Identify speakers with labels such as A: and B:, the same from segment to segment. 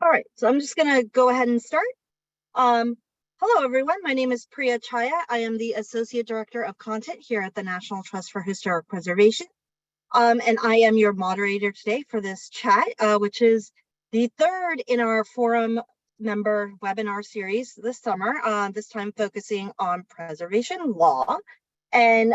A: All right, so I'm just going to go ahead and start. Hello, everyone. My name is Priya Chhaya. I am the Associate Director of Content here at the National Trust for Historic Preservation. And I am your moderator today for this chat, which is the third in our forum member webinar series this summer, this time focusing on preservation law. And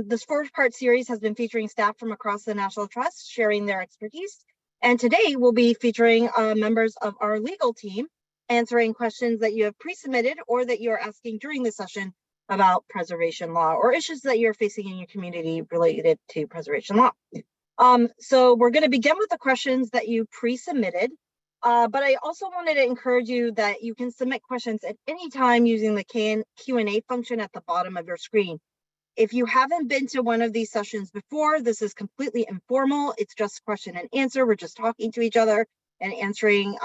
A: this four-part series has been featuring staff from across the National Trust sharing their expertise. And today we'll be featuring members of our legal team answering questions that you have pre-submitted or that you're asking during the session about preservation law or issues that you're facing in your community related to preservation law. So we're going to begin with the questions that you pre-submitted, but I also wanted to encourage you that you can submit questions at any time using the Q&A function at the bottom of your screen. If you haven't been to one of these sessions before, this is completely informal. It's just question and answer. We're just talking to each other and answering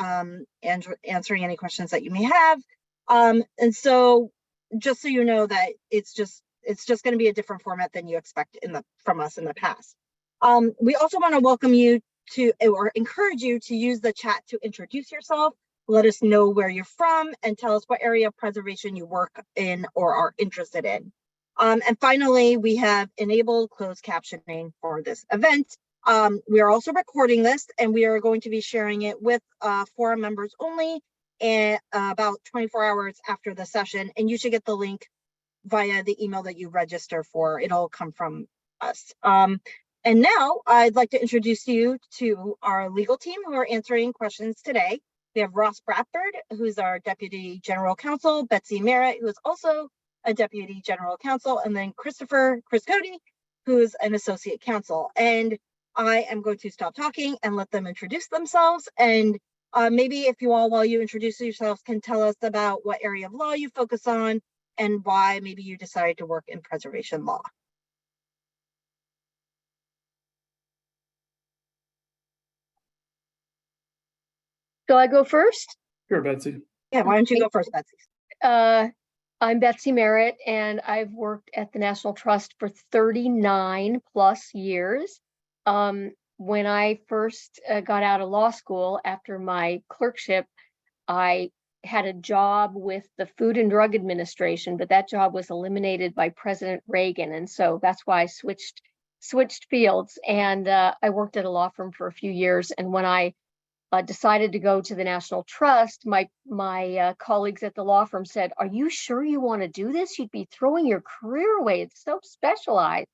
A: any questions that you may have. And so just so you know that it's just going to be a different format than you expect from us in the past. We also want to welcome you to, or encourage you to use the chat to introduce yourself, let us know where you're from, and tell us what area of preservation you work in or are interested in. And finally, we have enabled closed captioning for this event. We are also recording this, and we are going to be sharing it with forum members only and about 24 hours after the session. And you should get the link via the email that you register for. It'll come from us. And now I'd like to introduce you to our legal team who are answering questions today. We have Ross Bradford, who's our Deputy General Counsel, Betsy Merritt, who is also a Deputy General Counsel, and then Chris Cody, who is an Associate Counsel. And I am going to stop talking and let them introduce themselves. And maybe if you all, while you introduce yourselves, can tell us about what area of law you focus on and why maybe you decided to work in preservation law.
B: Shall I go first?
C: Sure, Betsy.
A: Yeah, why don't you go first, Betsy?
B: I'm Betsy Merritt, and I've worked at the National Trust for 39 plus years. When I first got out of law school after my clerkship, I had a job with the Food and Drug Administration, but that job was eliminated by President Reagan. And so that's why I switched fields. And I worked at a law firm for a few years. And when I decided to go to the National Trust, my colleagues at the law firm said, "Are you sure you want to do this? You'd be throwing your career away. It's so specialized."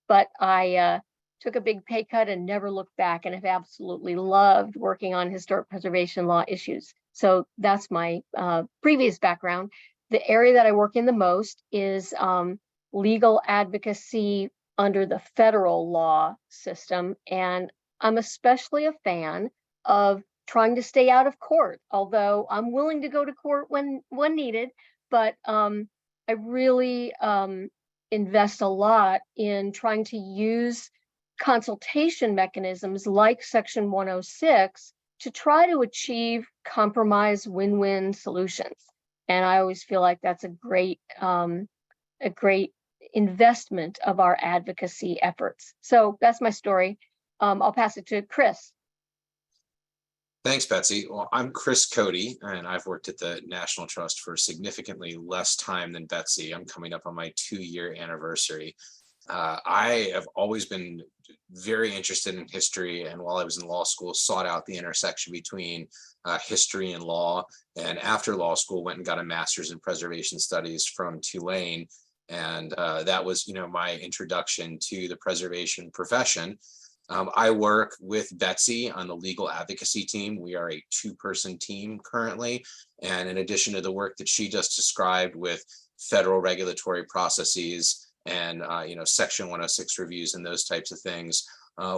B: But I took a big pay cut and never looked back, and have absolutely loved working on historic preservation law issues. So that's my previous background. The area that I work in the most is legal advocacy under the federal law system, and I'm especially a fan of trying to stay out of court, although I'm willing to go to court when needed. But I really invest a lot in trying to use consultation mechanisms like Section 106 to try to achieve compromise win-win solutions. And I always feel like that's a great investment of our advocacy efforts. So that's my story. I'll pass it to Chris.
D: Thanks, Betsy. Well, I'm Chris Cody, and I've worked at the National Trust for significantly less time than Betsy. I'm coming up on my 2-year anniversary. I have always been very interested in history, and while I was in law school, sought out the intersection between history and law. And after law school, went and got a master's in preservation studies from Tulane, and that was, my introduction to the preservation profession. I work with Betsy on the legal advocacy team. We are a 2-person team currently. And in addition to the work that she just described with federal regulatory processes and, Section 106 reviews and those types of things,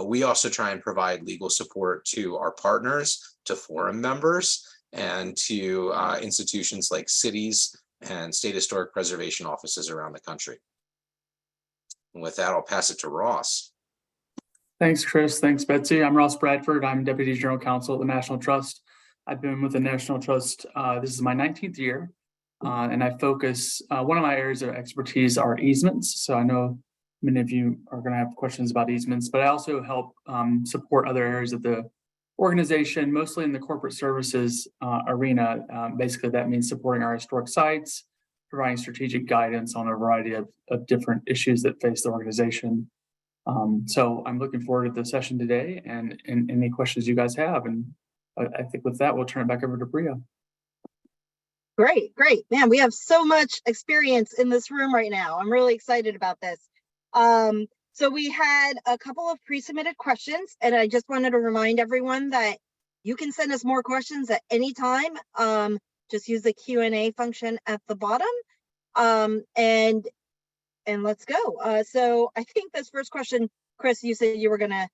D: we also try and provide legal support to our partners, to forum members, and to institutions like cities and state historic preservation offices around the country. And with that, I'll pass it to Ross.
C: Thanks, Chris. Thanks, Betsy. I'm Ross Bradford. I'm Deputy General Counsel at the National Trust. I've been with the National Trust. This is my 19th year, and I focus, one of my areas of expertise are easements. So I know many of you are going to have questions about easements, but I also help support other areas of the organization, mostly in the corporate services arena. Basically, that means supporting our historic sites, providing strategic guidance on a variety of different issues that face the organization. So I'm looking forward to the session today and any questions you guys have. And I think with that, we'll turn it back over to Priya.
A: Great, great. Man, we have so much experience in this room right now. I'm really excited about this. So we had a couple of pre-submitted questions, and I just wanted to remind everyone that you can send us more questions at any time. Just use the Q&A function at the bottom. And let's go. So I think this first question, Chris, you said you were gonna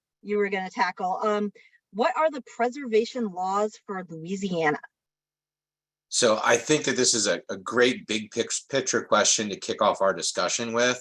A: tackle. What are the preservation laws for Louisiana?
D: So I think that this is a great big picture question to kick off our discussion with.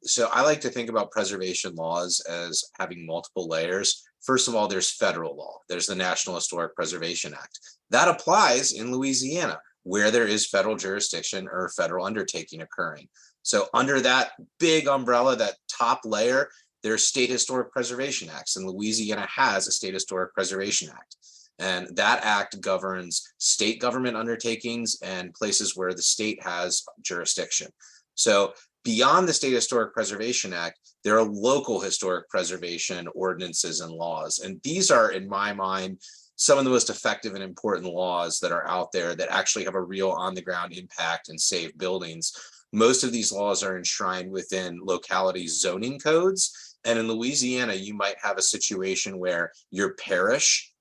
D: So I like to think about preservation laws as having multiple layers. First of all, there's federal law. There's the National Historic Preservation Act. That applies in Louisiana, where there is federal jurisdiction or federal undertaking occurring. So under that big umbrella, that top layer, there's state historic preservation acts, and Louisiana has a state historic preservation act. And that act governs state government undertakings and places where the state has jurisdiction. So beyond the State Historic Preservation Act, there are local historic preservation ordinances and laws. And these are, in my mind, some of the most effective and important laws that are out there that actually have a real on-the-ground impact and save buildings. Most of these laws are enshrined within locality zoning codes. And in Louisiana, you might have a situation where your parish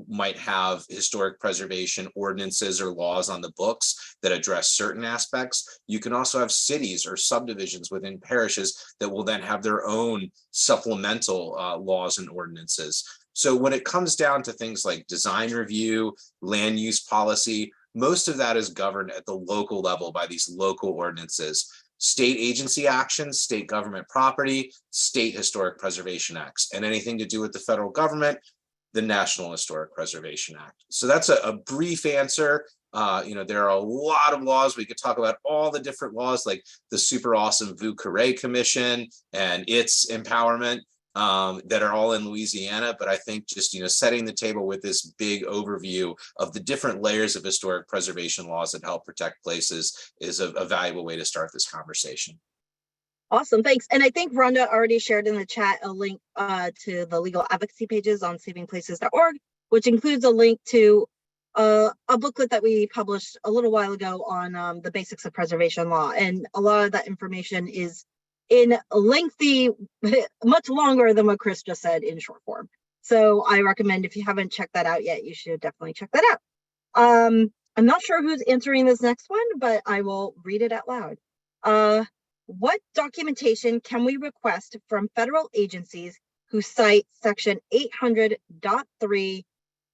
D: might have historic preservation ordinances or laws on the books that address certain aspects. You can also have cities or subdivisions within parishes that will then have their own supplemental laws and ordinances. So when it comes down to things like design review, land use policy, most of that is governed at the local level by these local ordinances. State agency actions, state government property, state historic preservation acts, and anything to do with the federal government, the National Historic Preservation Act. So that's a brief answer. There are a lot of laws. We could talk about all the different laws, like the super awesome Vieux Carré Commission and its empowerment that are all in Louisiana. But I think just, setting the table with this big overview of the different layers of historic preservation laws that help protect places is a valuable way to start this conversation.
A: Awesome, thanks. And I think Rhonda already shared in the chat a link to the legal advocacy pages on savingplaces.org, which includes a link to a booklet that we published a little while ago on the basics of preservation law. And a lot of that information is in lengthy, much longer than what Chris just said in short form. So I recommend, if you haven't checked that out yet, you should definitely check that out. I'm not sure who's answering this next one, but I will read it out loud. What documentation can we request from federal agencies who cite section 800.3,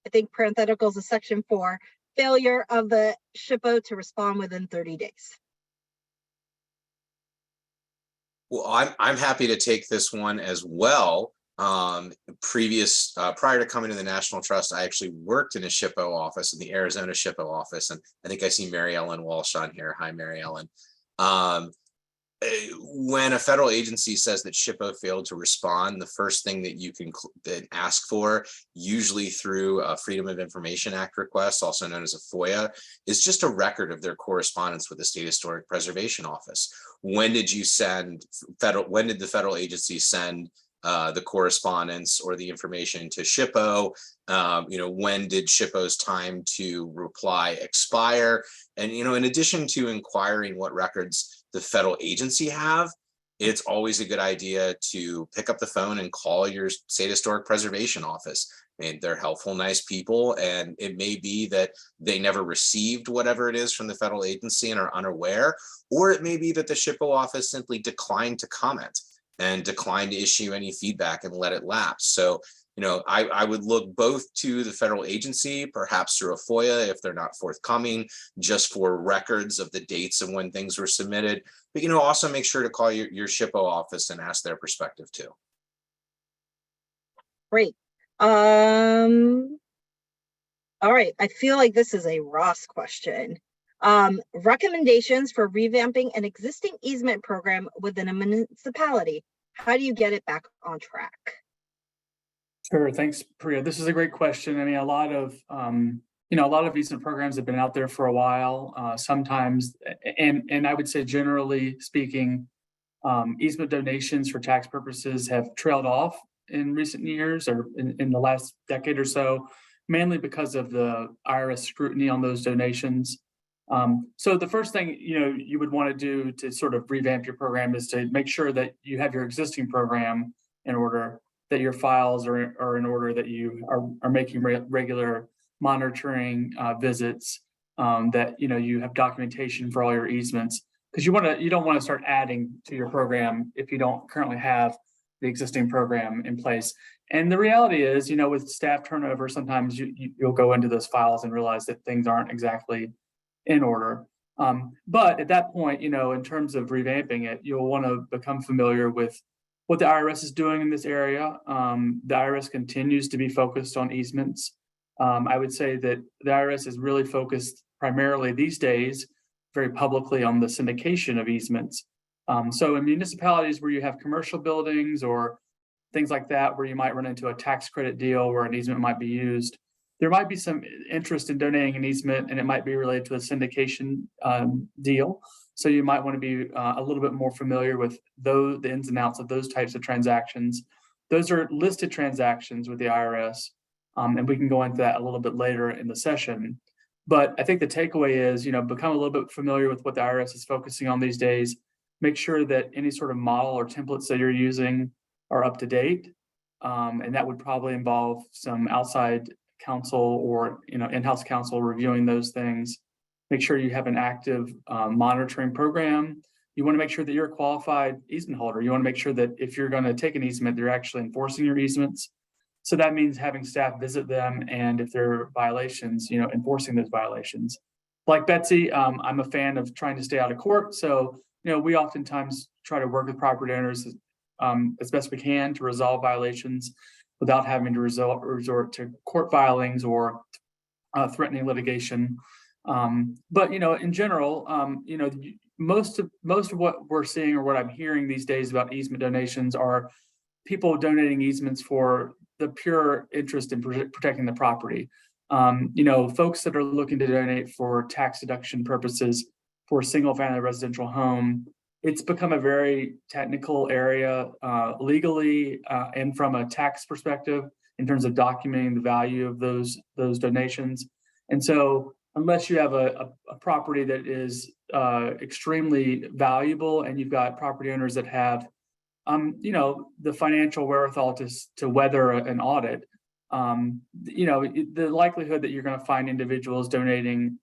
A: I think parentheticals of section 4, failure of the SHPO to respond within 30 days?
D: Well, I'm happy to take this one as well. Prior to coming to the National Trust, I actually worked in a SHPO office, in the Arizona SHPO office, and I think I see Mary Ellen Walsh on here. Hi, Mary Ellen. When a federal agency says that SHPO failed to respond, the first thing that you can ask for, usually through a Freedom of Information Act request, also known as a FOIA, is just a record of their correspondence with the State Historic Preservation Office. When did the federal agency send the correspondence or the information to SHPO? When did SHPO's time to reply expire? And, in addition to inquiring what records the federal agency have, it's always a good idea to pick up the phone and call your State Historic Preservation Office. I mean, they're helpful, nice people, and it may be that they never received whatever it is from the federal agency and are unaware, or it may be that the SHPO office simply declined to comment and declined to issue any feedback and let it lapse. So, I would look both to the federal agency, perhaps through a FOIA if they're not forthcoming, just for records of the dates and when things were submitted. But, also make sure to call your SHPO office and ask their perspective too.
A: Great. All right, I feel like this is a Ross question. Recommendations for revamping an existing easement program within a municipality. How do you get it back on track?
C: Sure. Thanks, Priya. This is a great question. I mean, a lot of easement programs have been out there for a while. Sometimes, and I would say generally speaking, easement donations for tax purposes have trailed off in recent years or in the last decade or so, mainly because of the IRS scrutiny on those donations. So the first thing you would want to do to sort of revamp your program is to make sure that you have your existing program in order, that your files are in order, that you are making regular monitoring visits, that you have documentation for all your easements, because you don't want to start adding to your program if you don't currently have the existing program in place. And the reality is, with staff turnover, sometimes you'll go into those files and realize that things aren't exactly in order. But at that point, in terms of revamping it, you'll want to become familiar with what the IRS is doing in this area. The IRS continues to be focused on easements. I would say that the IRS is really focused primarily these days, very publicly, on the syndication of easements. So in municipalities where you have commercial buildings or things like that, where you might run into a tax credit deal where an easement might be used, there might be some interest in donating an easement, and it might be related to a syndication deal. So you might want to be a little bit more familiar with the ins and outs of those types of transactions. Those are listed transactions with the IRS, and we can go into that a little bit later in the session. But I think the takeaway is, become a little bit familiar with what the IRS is focusing on these days. Make sure that any sort of model or templates that you're using are up to date, and that would probably involve some outside counsel or in-house counsel reviewing those things. Make sure you have an active monitoring program. You want to make sure that you're a qualified easement holder. You want to make sure that if you're going to take an easement, you're actually enforcing your easements. So that means having staff visit them, and if there are violations, enforcing those violations. Like Betsy, I'm a fan of trying to stay out of court. So, we oftentimes try to work with property owners as best we can to resolve violations without having to resort to court filings or threatening litigation. But in general, most of what we're seeing or what I'm hearing these days about easement donations are people donating easements for the pure interest in protecting the property. Folks that are looking to donate for tax deduction purposes for a single-family residential home, it's become a very technical area legally and from a tax perspective in terms of documenting the value of those donations. And so unless you have a property that is extremely valuable and you've got property owners that have the financial wherewithal to weather an audit, the likelihood that you're going to find individuals donating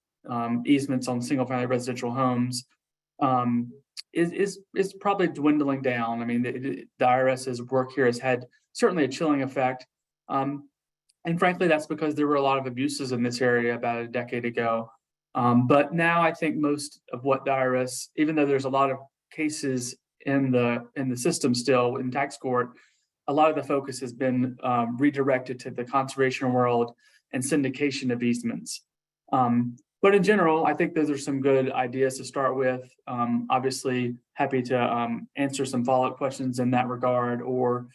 C: easements on single-family residential homes is probably dwindling down. I mean, the IRS's work here has had certainly a chilling effect. And frankly, that's because there were a lot of abuses in this area about a decade ago. But now I think most of what the IRS, even though there's a lot of cases in the system still in tax court, a lot of the focus has been redirected to the conservation world and syndication of easements. But in general, I think those are some good ideas to start with. Obviously, happy to answer some follow-up questions in that regard, or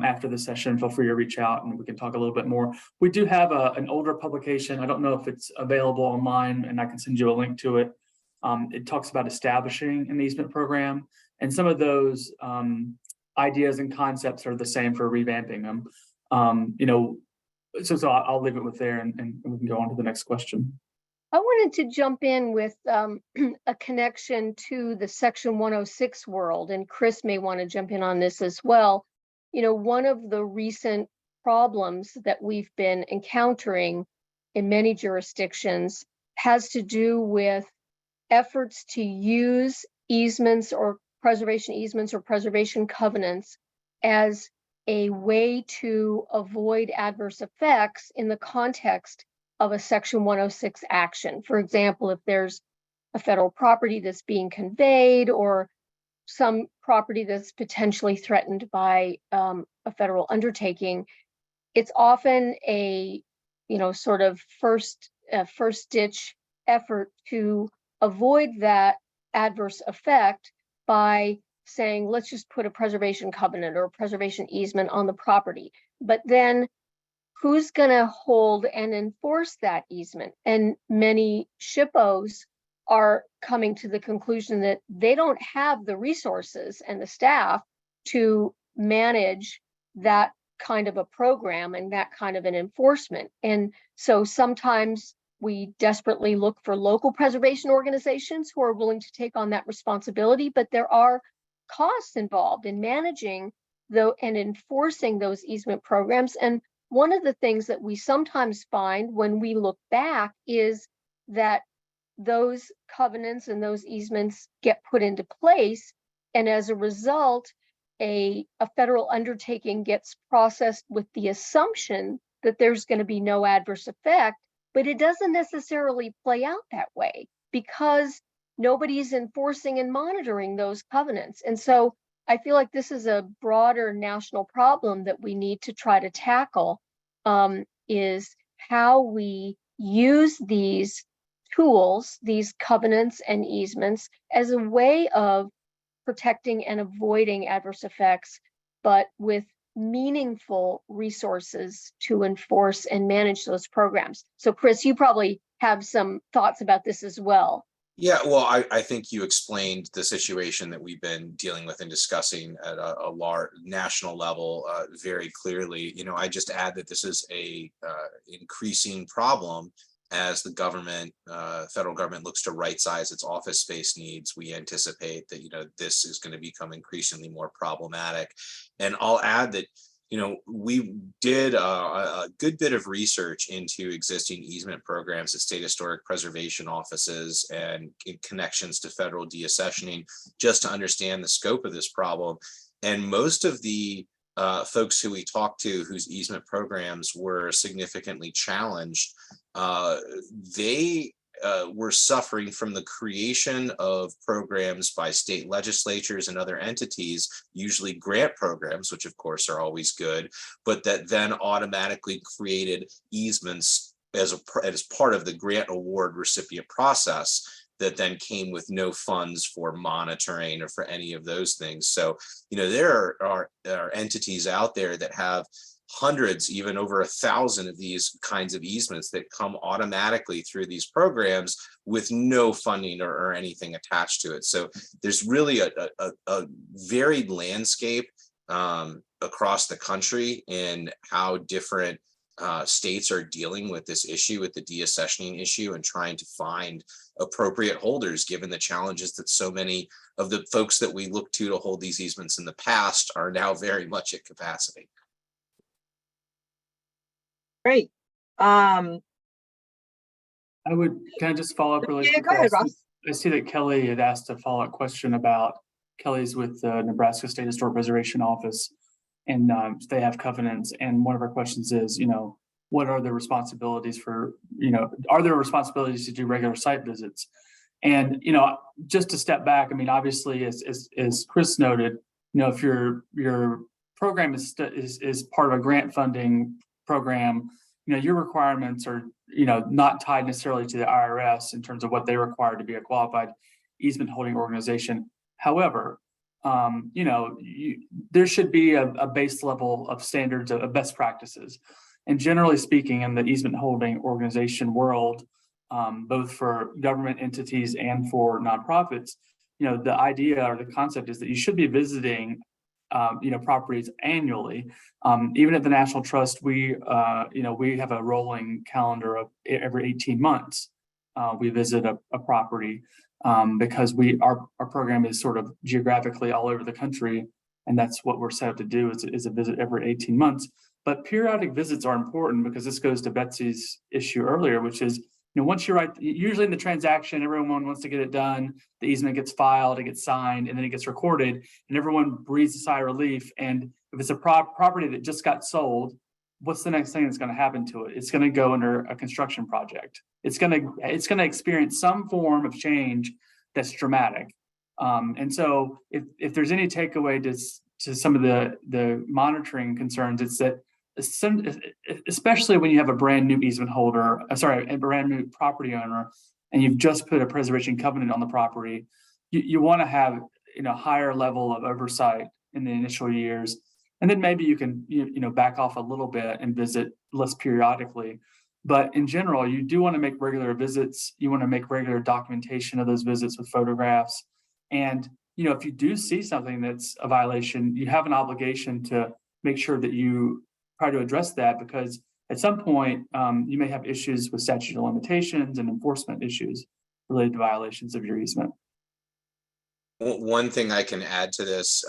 C: after the session, feel free to reach out and we can talk a little bit more. We do have an older publication. I don't know if it's available online, and I can send you a link to it. It talks about establishing an easement program, and some of those ideas and concepts are the same for revamping them. So I'll leave it with there, and we can go on to the next question.
B: I wanted to jump in with a connection to the Section 106 world, and Chris may want to jump in on this as well. One of the recent problems that we've been encountering in many jurisdictions has to do with efforts to use easements or preservation covenants as a way to avoid adverse effects in the context of a Section 106 action. For example, if there's a federal property that's being conveyed or some property that's potentially threatened by a federal undertaking, it's often a sort of first ditch effort to avoid that adverse effect by saying, let's just put a preservation covenant or a preservation easement on the property. But then who's going to hold and enforce that easement? And many SHPOs are coming to the conclusion that they don't have the resources and the staff to manage that kind of a program and that kind of an enforcement. And so sometimes we desperately look for local preservation organizations who are willing to take on that responsibility, but there are costs involved in managing and enforcing those easement programs. And one of the things that we sometimes find when we look back is that those covenants and those easements get put into place, and as a result, a federal undertaking gets processed with the assumption that there's going to be no adverse effect, but it doesn't necessarily play out that way because nobody's enforcing and monitoring those covenants. And so I feel like this is a broader national problem that we need to try to tackle, is how we use these tools, these covenants and easements, as a way of protecting and avoiding adverse effects, but with meaningful resources to enforce and manage those programs. So Chris, you probably have some thoughts about this as well.
D: Yeah, well, I think you explained the situation that we've been dealing with and discussing at a large national level very clearly. You know, I just add that this is a increasing problem as the government, federal government, looks to right size its office space needs. We anticipate that, you know, this is going to become increasingly more problematic. And I'll add that, you know, we did a good bit of research into existing easement programs at state historic preservation offices and connections to federal deaccessioning, just to understand the scope of this problem. And most of the folks who we talked to whose easement programs were significantly challenged, they were suffering from the creation of programs by state legislatures and other entities, usually grant programs, which of course are always good, but that then automatically created easements as part of the grant award recipient process that then came with no funds for monitoring or for any of those things. So, you know, there are entities out there that have hundreds, even over 1,000 of these kinds of easements that come automatically through these programs with no funding or anything attached to it. So there's really a varied landscape across the country in how different states are dealing with this issue, with the deaccessioning issue, and trying to find appropriate holders, given the challenges that so many of the folks that we look to hold these easements in the past are now very much at capacity.
A: Great.
C: Can I just follow up really quickly?
A: Go ahead, Ross.
C: I see that Kelly had asked a follow-up question about Kelly's with the Nebraska State Historic Preservation Office, and they have covenants. And one of our questions is, you know, what are the responsibilities for, you know, are there responsibilities to do regular site visits? And, you know, just to step back, I mean, obviously, as Chris noted, you know, if your program is part of a grant funding program, you know, your requirements are, you know, not tied necessarily to the IRS in terms of what they require to be a qualified easement holding organization. However, you know, there should be a base level of standards of best practices. And generally speaking, in the easement holding organization world, both for government entities and for nonprofits, you know, the idea or the concept is that you should be visiting you know, properties annually. Even at the National Trust, we you know, we have a rolling calendar of every 18 months. We visit a property because our program is sort of geographically all over the country, and that's what we're set up to do is a visit every 18 months. But periodic visits are important because this goes to Betsy's issue earlier, which is, you know, once you write, usually in the transaction, everyone wants to get it done. The easement gets filed, it gets signed, and then it gets recorded, and everyone breathes a sigh of relief. And if it's a property that just got sold, what's the next thing that's going to happen to it? It's going to go under a construction project. It's going to experience some form of change that's dramatic. And so, if there's any takeaway to some of the monitoring concerns, it's that especially when you have a brand new easement holder, a brand new property owner, and you've just put a preservation covenant on the property, you want to have, you know, higher level of oversight in the initial years, and then maybe you can you know back off a little bit and visit less periodically. But in general, you do want to make regular visits. You want to make regular documentation of those visits with photographs. And, if you do see something that's a violation, you have an obligation to make sure that you try to address that, because at some point you may have issues with statute of limitations and enforcement issues related to violations of your easement.
D: One thing I can add to this,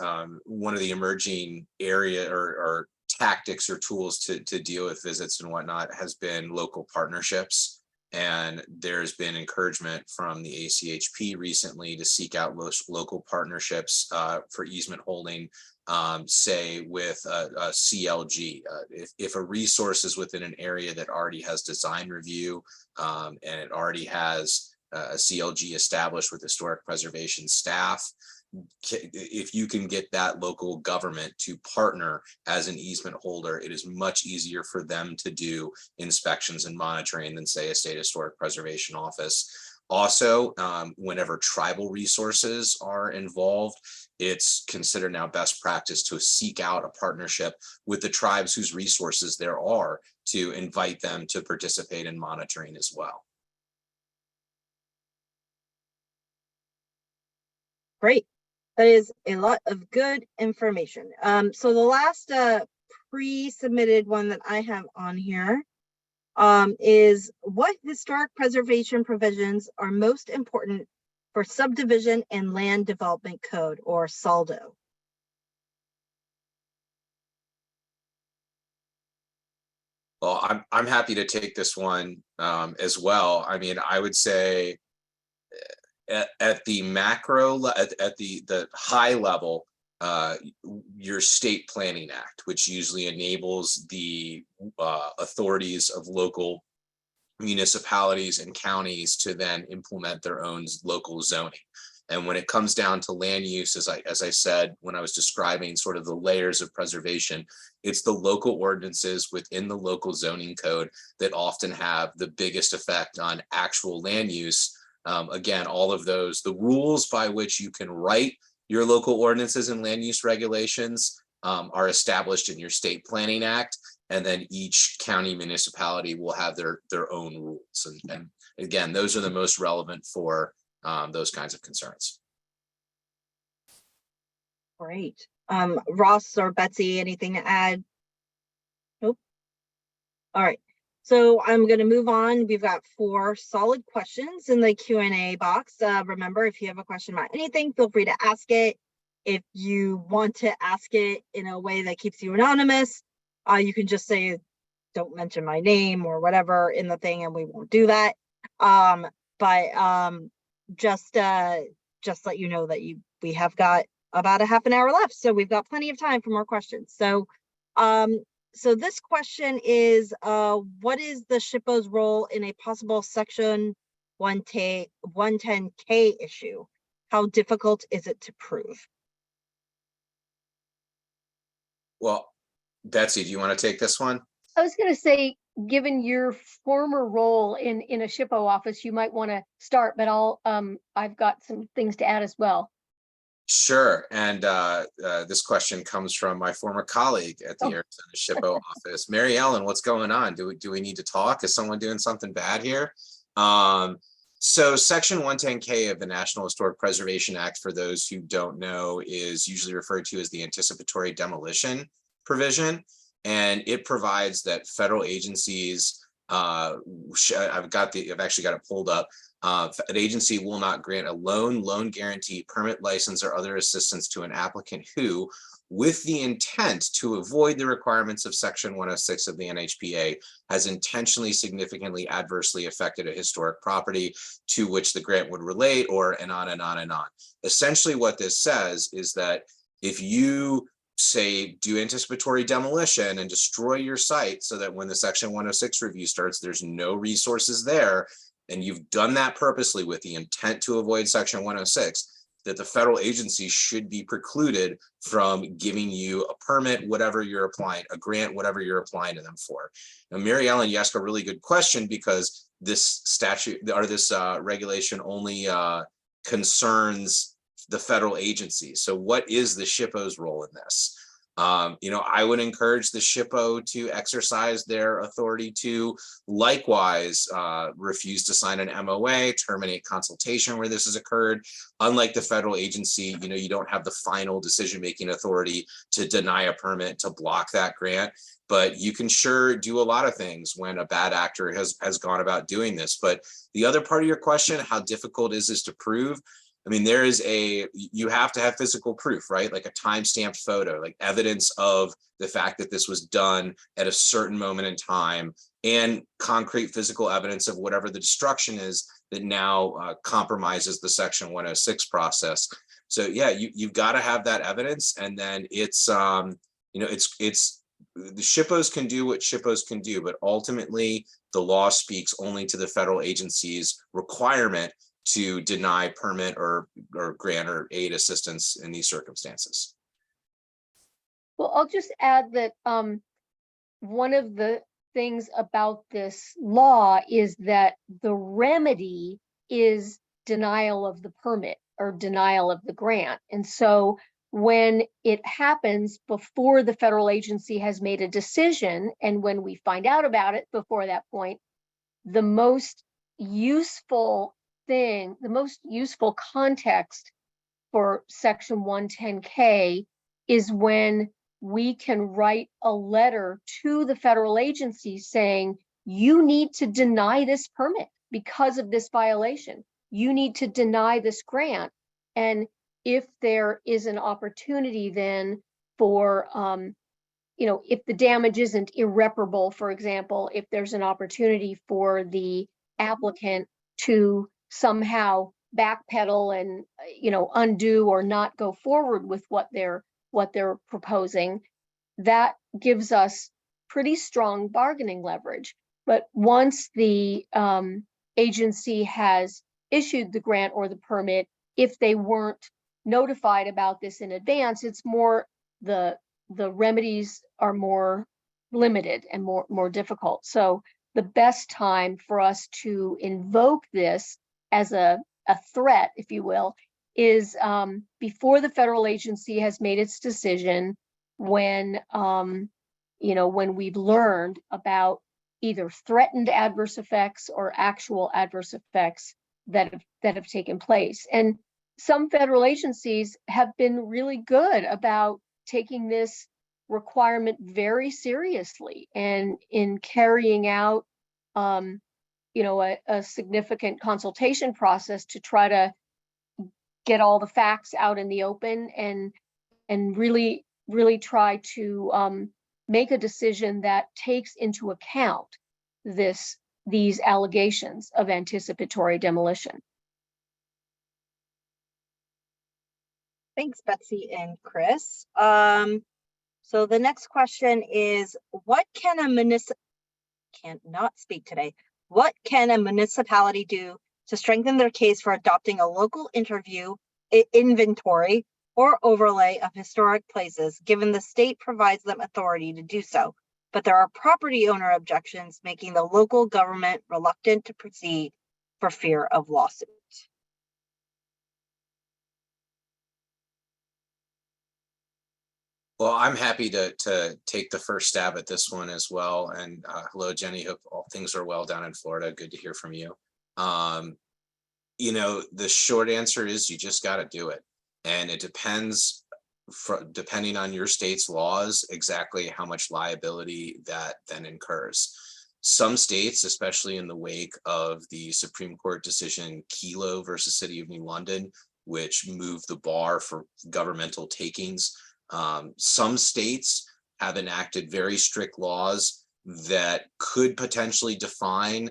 D: one of the emerging area or tactics or tools to deal with visits and whatnot has been local partnerships. And there's been encouragement from the ACHP recently to seek out local partnerships for easement holding, say with a CLG. If a resource is within an area that already has design review and it already has a CLG established with historic preservation staff, if you can get that local government to partner as an easement holder, it is much easier for them to do inspections and monitoring than, say, a state historic preservation office. Also, whenever tribal resources are involved, it's considered now best practice to seek out a partnership with the tribes whose resources there are to invite them to participate in monitoring as well.
A: Great. That is a lot of good information. So the last pre-submitted one that I have on here is, what historic preservation provisions are most important for subdivision and land development code, or SALDO?
D: Well, I'm happy to take this one as well. I mean, I would say at the macro, at the high level, your State Planning Act, which usually enables the authorities of local municipalities and counties to then implement their own local zoning. And when it comes down to land use, as I said, when I was describing sort of the layers of preservation, it's the local ordinances within the local zoning code that often have the biggest effect on actual land use. Again, all of those, the rules by which you can write your local ordinances and land use regulations are established in your State Planning Act. And then each county municipality will have their own rules. And again, those are the most relevant for those kinds of concerns.
A: Great. Ross or Betsy, anything to add? Nope. All right. So I'm going to move on. We've got 4 solid questions in the Q&A box. Remember, if you have a question about anything, feel free to ask it. If you want to ask it in a way that keeps you anonymous, you can just say, don't mention my name or whatever in the thing, and we won't do that. Just let you know that we have got about a half an hour left, so we've got plenty of time for more questions. So this question is, what is the SHPO's role in a possible Section 110K issue? How difficult is it to prove?
D: Well, Betsy, do you want to take this one?
B: I was going to say, given your former role in a SHPO office, you might want to start, but I've got some things to add as well.
D: Sure. And this question comes from my former colleague at the Arizona SHPO office. Mary Ellen, what's going on? Do we need to talk? Is someone doing something bad here? So Section 110K of the National Historic Preservation Act, for those who don't know, is usually referred to as the anticipatory demolition provision. And it provides that federal agencies, I've actually got it pulled up. An agency will not grant a loan guarantee, permit, license, or other assistance to an applicant who, with the intent to avoid the requirements of Section 106 of the NHPA, has intentionally significantly adversely affected a historic property to which the grant would relate, or and on and on and on. Essentially what this says is that if you say do anticipatory demolition and destroy your site so that when the Section 106 review starts, there's no resources there, and you've done that purposely with the intent to avoid Section 106, that the federal agency should be precluded from giving you a permit, whatever you're applying, a grant, whatever you're applying to them for. Now, Mary Ellen, you ask a really good question, because this statute or this regulation only concerns the federal agency. So what is the SHPO's role in this? I would encourage the SHPO to exercise their authority to likewise refuse to sign an MOA, terminate consultation where this has occurred. Unlike the federal agency, you don't have the final decision-making authority to deny a permit, to block that grant. But you can sure do a lot of things when a bad actor has gone about doing this. But the other part of your question, how difficult is this to prove? I mean, you have to have physical proof, right? Like a time-stamped photo, like evidence of the fact that this was done at a certain moment in time, and concrete physical evidence of whatever the destruction is that now compromises the Section 106 process. So yeah, you've got to have that evidence, and then it's the SHPOs can do what SHPOs can do, but ultimately the law speaks only to the federal agency's requirement to deny permit or grant or aid assistance in these circumstances.
B: Well, I'll just add that one of the things about this law is that the remedy is denial of the permit or denial of the grant. And so when it happens before the federal agency has made a decision, and when we find out about it before that point, the most useful context for Section 110K is when we can write a letter to the federal agency saying, you need to deny this permit because of this violation. You need to deny this grant. And if there is an opportunity then for, if the damage isn't irreparable, for example, if there's an opportunity for the applicant to somehow backpedal and undo or not go forward with what they're proposing, that gives us pretty strong bargaining leverage. But once the agency has issued the grant or the permit, if they weren't notified about this in advance, it's more the remedies are more limited and more difficult. So the best time for us to invoke this as a threat, if you will, is before the federal agency has made its decision, when we've learned about either threatened adverse effects or actual adverse effects that have taken place. And some federal agencies have been really good about taking this requirement very seriously and in carrying out a significant consultation process to try to get all the facts out in the open and really try to make a decision that takes into account these allegations of anticipatory demolition.
A: Thanks, Betsy and Chris. So the next question is, what can a municipality do to strengthen their case for adopting a local inventory or overlay of historic places, given the state provides them authority to do so, but there are property owner objections making the local government reluctant to proceed for fear of lawsuit?
D: Well, I'm happy to take the first stab at this one as well. And hello, Jenny. Hope all things are well down in Florida. Good to hear from you. The short answer is you just got to do it. And it depends, depending on your state's laws, exactly how much liability that then incurs. Some states, especially in the wake of the Supreme Court decision Kelo versus City of New London, which moved the bar for governmental takings, some states have enacted very strict laws that could potentially define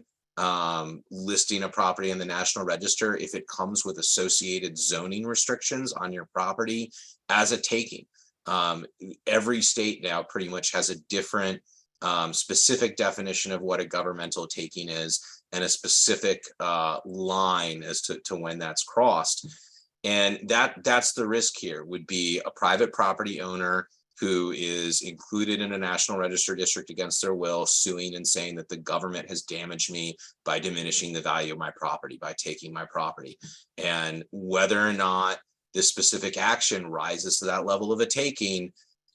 D: listing a property in the National Register if it comes with associated zoning restrictions on your property as a taking. Every state now pretty much has a different specific definition of what a governmental taking is and a specific line as to when that's crossed. And that's the risk here, would be a private property owner who is included in a National Register district against their will, suing and saying that the government has damaged me by diminishing the value of my property, by taking my property. And whether or not this specific action rises to that level of a taking,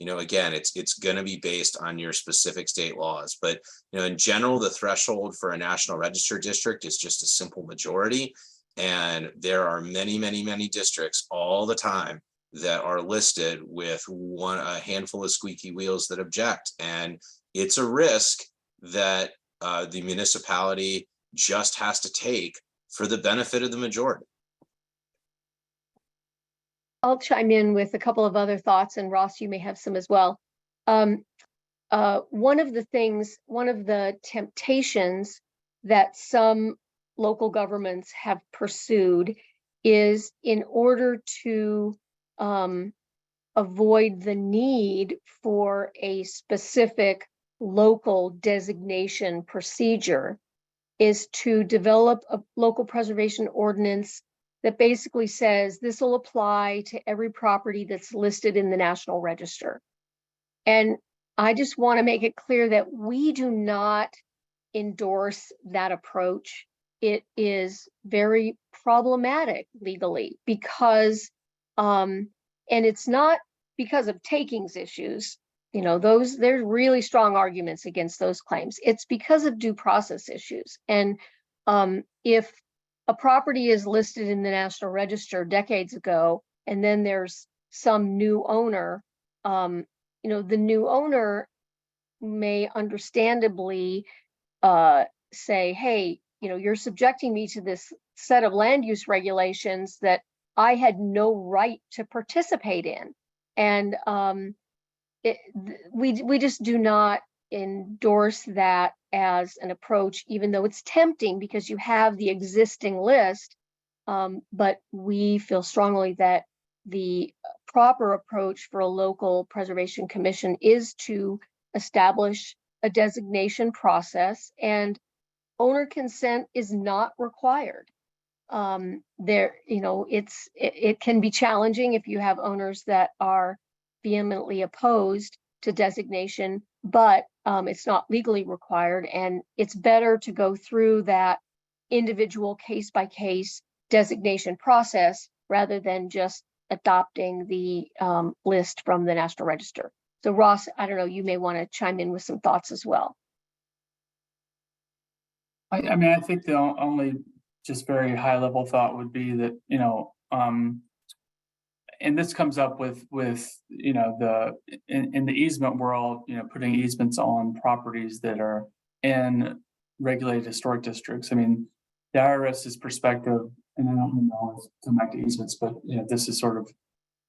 D: again, it's going to be based on your specific state laws. But, in general, the threshold for a National Register district is just a simple majority. And there are many, many, many districts all the time that are listed with a handful of squeaky wheels that object. And it's a risk that the municipality just has to take for the benefit of the majority.
B: I'll chime in with a couple of other thoughts, and Ross, you may have some as well. One of the temptations that some local governments have pursued is, in order to avoid the need for a specific local designation procedure, is to develop a local preservation ordinance that basically says this will apply to every property that's listed in the National Register. And I just want to make it clear that we do not endorse that approach. It is very problematic legally because, and it's not because of takings issues, there's really strong arguments against those claims. It's because of due process issues. And if a property is listed in the National Register decades ago, and then there's some new owner, the new owner may understandably say, hey, you're subjecting me to this set of land use regulations that I had no right to participate in. And we just do not endorse that as an approach, even though it's tempting because you have the existing list. But we feel strongly that the proper approach for a local preservation commission is to establish a designation process, and owner consent is not required. It can be challenging if you have owners that are vehemently opposed to designation, but it's not legally required, and it's better to go through that individual case-by-case designation process rather than just adopting the list from the National Register. So Ross, I don't know, you may want to chime in with some thoughts as well.
C: I mean, I think the only just very high level thought would be that, and this comes up with in the easement world, putting easements on properties that are in regulated historic districts. I mean, the IRS's perspective, and I don't always come back to easements, but this is sort of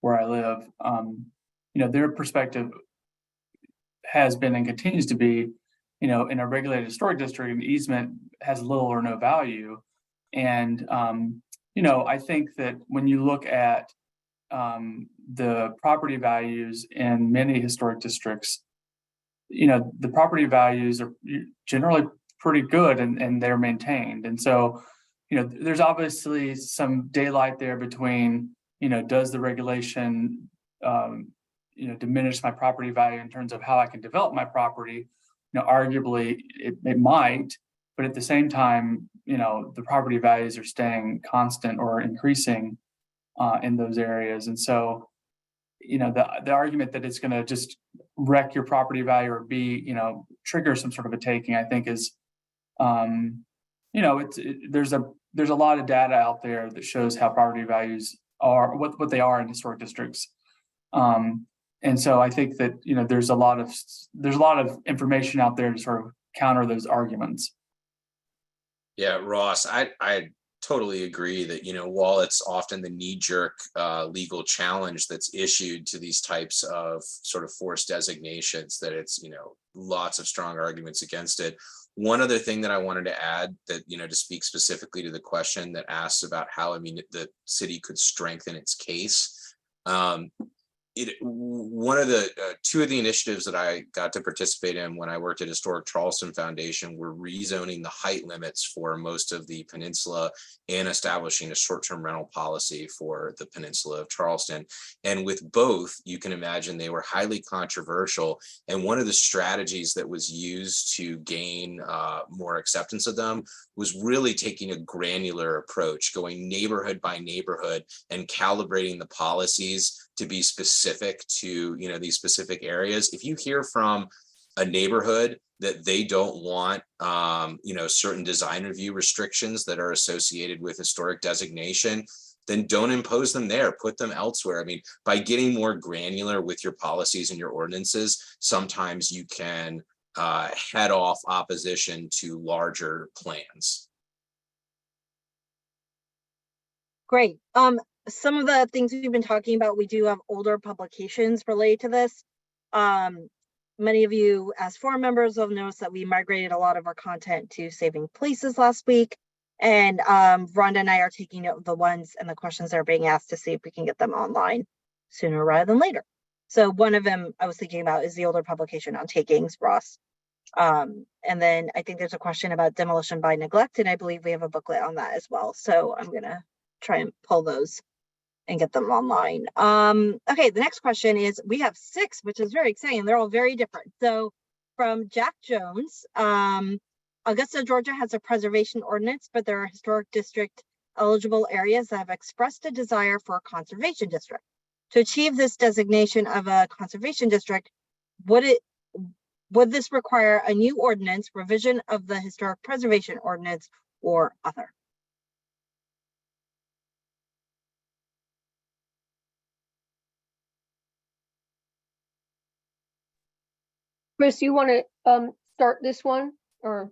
C: where I live. Their perspective has been and continues to be, in a regulated historic district, an easement has little or no value. And I think that when you look at the property values in many historic districts, the property values are generally pretty good and they're maintained. And so, there's obviously some daylight there between, does the regulation, diminish my property value in terms of how I can develop my property? Arguably it might, but at the same time, the property values are staying constant or increasing in those areas. And so, the argument that it's going to just wreck your property value or be, trigger some sort of a taking, I think is, there's a lot of data out there that shows how property values are, what they are in historic districts. And so I think that, there's a lot of information out there to sort of counter those arguments.
D: Yeah, Ross, I totally agree that, while it's often the knee-jerk legal challenge that's issued to these types of sort of forced designations, that it's, lots of strong arguments against it. One other thing that I wanted to add that, to speak specifically to the question that asks about how, the city could strengthen its case. One of the two of the initiatives that I got to participate in when I worked at Historic Charleston Foundation were rezoning the height limits for most of the peninsula and establishing a short-term rental policy for the peninsula of Charleston. And with both, you can imagine they were highly controversial. And one of the strategies that was used to gain more acceptance of them was really taking a granular approach, going neighborhood by neighborhood and calibrating the policies to be specific to, these specific areas. If you hear from a neighborhood that they don't want, certain design review restrictions that are associated with historic designation, then don't impose them there, put them elsewhere. I mean, by getting more granular with your policies and your ordinances, sometimes you can head off opposition to larger plans.
A: Great. Some of the things we've been talking about, we do have older publications related to this. Many of you as forum members will notice that we migrated a lot of our content to Saving Places last week. And Rhonda and I are taking note of the ones and the questions that are being asked to see if we can get them online sooner rather than later. So one of them I was thinking about is the older publication on takings, Ross. And then I think there's a question about demolition by neglect, and I believe we have a booklet on that as well. So I'm gonna try and pull those and get them online. Okay, the next question is, we have 6, which is very exciting. They're all very different. So from Jack Jones, Augusta, Georgia has a preservation ordinance, but there are historic district eligible areas that have expressed a desire for a conservation district. To achieve this designation of a conservation district, would this require a new ordinance, revision of the historic preservation ordinance, or other?
B: Chris, you want to start this one, or?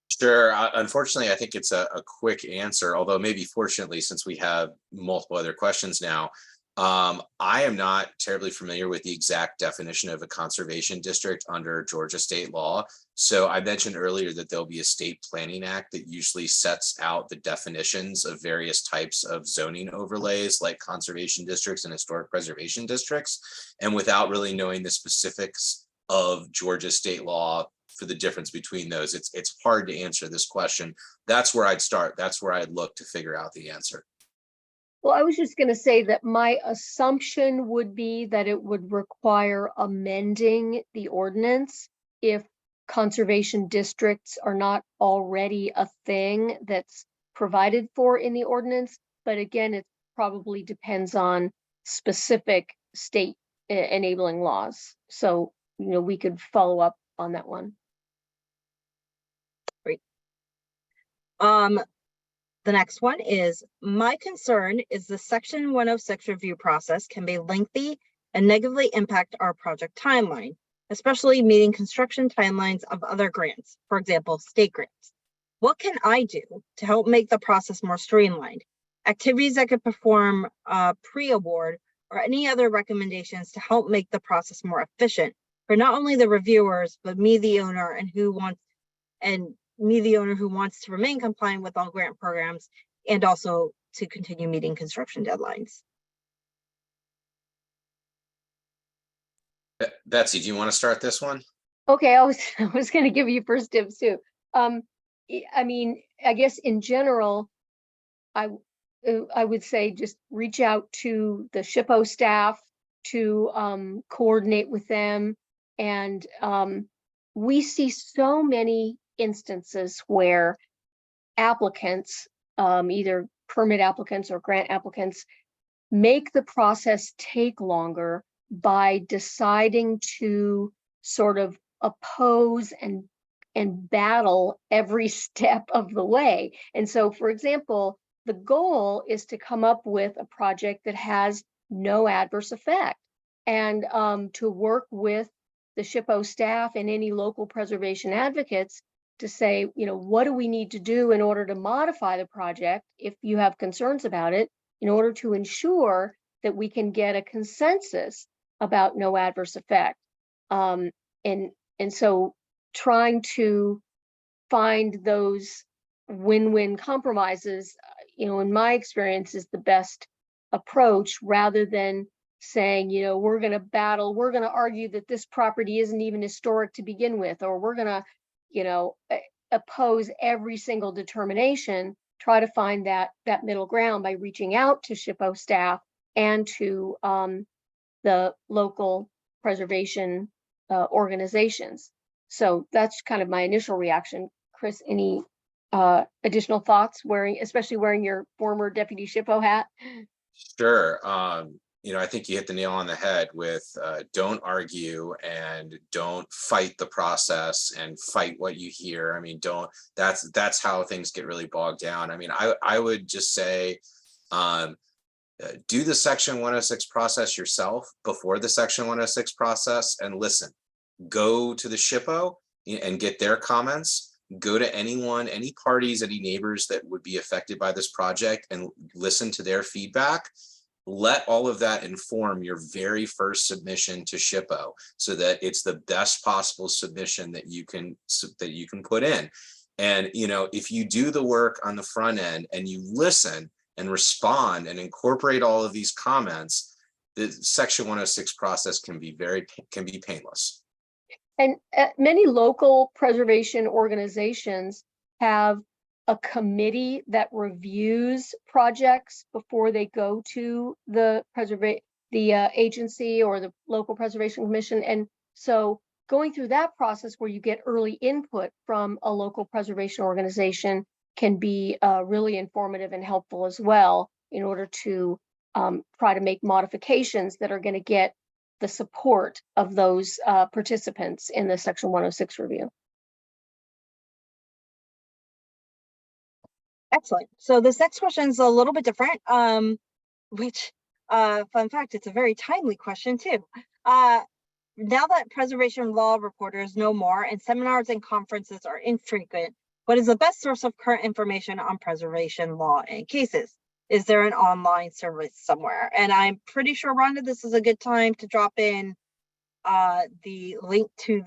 D: Sure. Unfortunately, I think it's a quick answer, although maybe fortunately, since we have multiple other questions now, I am not terribly familiar with the exact definition of a conservation district under Georgia state law. So I mentioned earlier that there'll be a state planning act that usually sets out the definitions of various types of zoning overlays like conservation districts and historic preservation districts. And without really knowing the specifics of Georgia state law for the difference between those, it's hard to answer this question. That's where I'd start. That's where I'd look to figure out the answer.
B: Well, I was just going to say that my assumption would be that it would require amending the ordinance if conservation districts are not already a thing that's provided for in the ordinance. But again, it probably depends on specific state enabling laws. So, we could follow up on that one.
A: Great. The next one is, my concern is the Section 106 review process can be lengthy and negatively impact our project timeline, especially meeting construction timelines of other grants, for example, state grants. What can I do to help make the process more streamlined? Activities I could perform pre-award, or any other recommendations to help make the process more efficient for not only the reviewers, but me, the owner, who wants to remain compliant with all grant programs, and also to continue meeting construction deadlines.
D: Betsy, do you want to start this one?
B: Okay, I was going to give you first dibs too. I mean, I guess in general, I would say just reach out to the SHPO staff to coordinate with them. And we see so many instances where applicants, either permit applicants or grant applicants, make the process take longer by deciding to sort of oppose and battle every step of the way. And so, for example, the goal is to come up with a project that has no adverse effect, and to work with the SHPO staff and any local preservation advocates to say, what do we need to do in order to modify the project if you have concerns about it, in order to ensure that we can get a consensus about no adverse effect. And so trying to find those win-win compromises, in my experience, is the best approach, rather than saying, we're going to battle, we're going to argue that this property isn't even historic to begin with, or we're going to, oppose every single determination. Try to find that middle ground by reaching out to SHPO staff and to the local preservation organizations. So that's kind of my initial reaction. Chris, any additional thoughts, especially wearing your former deputy SHPO hat?
D: Sure. I think you hit the nail on the head with don't argue and don't fight the process and fight what you hear. I mean, that's how things get really bogged down. I mean, I would just say, do the Section 106 process yourself before the Section 106 process and listen. Go to the SHPO and get their comments. Go to anyone, any parties, any neighbors that would be affected by this project and listen to their feedback. Let all of that inform your very first submission to SHPO so that it's the best possible submission that you can put in. And if you do the work on the front end and you listen and respond and incorporate all of these comments, the Section 106 process can be painless.
B: And many local preservation organizations have a committee that reviews projects before they go to the agency or the local preservation commission. And so going through that process where you get early input from a local preservation organization can be really informative and helpful as well in order to try to make modifications that are going to get the support of those participants in the Section 106 review.
A: Excellent. So this next question is a little bit different, which, fun fact, it's a very timely question too. Now that preservation law reporters know more and seminars and conferences are infrequent, what is the best source of current information on preservation law and cases? Is there an online service somewhere? And I'm pretty sure, Rhonda, this is a good time to drop in the link to